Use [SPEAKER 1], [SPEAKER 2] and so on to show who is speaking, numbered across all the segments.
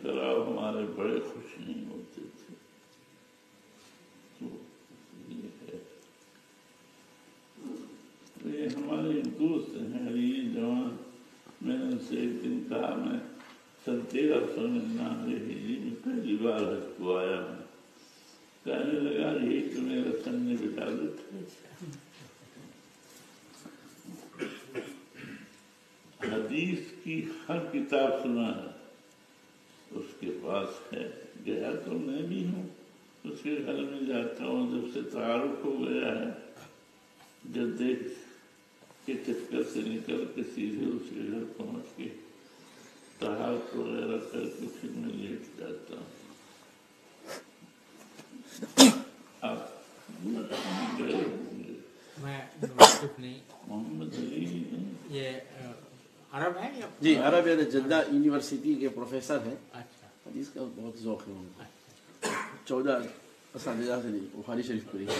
[SPEAKER 1] کراؤ ہمارے بڑے خوش نہیں ہوتے تھے. تو یہ ہمارے دوست ہیں یہ جوان. میں نے ان سے ایک دن کہا میں 1399 ہجری میں پہلی بار حج کو آیا ہوں. کہنے لگا یہی تو میرا سننے بجازت ہے. حدیث کی ہر کتاب سنا ہے اس کے پاس ہے. گیا تو میں بھی ہوں اس کے گھر میں جاتا ہوں. جب سے تعارف ہو گیا ہے جب دیکھ کے چکر سے نکل کے سیدھے اس کے گھر پہنچ کے تحائف وغیرہ کر کے پھر میں لیٹ جاتا ہوں. آپ گئے ہوں گے.
[SPEAKER 2] میں واقف نہیں.
[SPEAKER 1] محمد علی
[SPEAKER 2] یہ عرب ہے یا
[SPEAKER 3] جی عرب ہے. جدہ یونیورسٹی کے پروفیسر ہیں.
[SPEAKER 2] اچھا
[SPEAKER 3] حدیث کا بہت ذوق ہے ان کو. 14 اساتذہ سے بخاری شریف پڑھی ہے,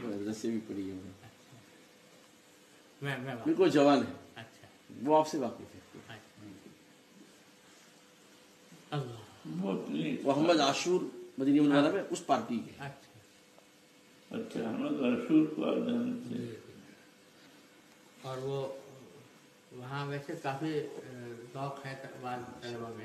[SPEAKER 3] مدرسے بھی پڑھی ہے. بالکل جوان ہے.
[SPEAKER 2] اچھا
[SPEAKER 3] وہ آپ سے واقف ہے. محمد عاشور مدینہ منورہ میں اس پارٹی کے.
[SPEAKER 1] اچھا احمد عاشور کو آپ جانتے ہیں.
[SPEAKER 2] اور وہ وہاں ویسے کافی ذوق ہے بعض طلبہ میں.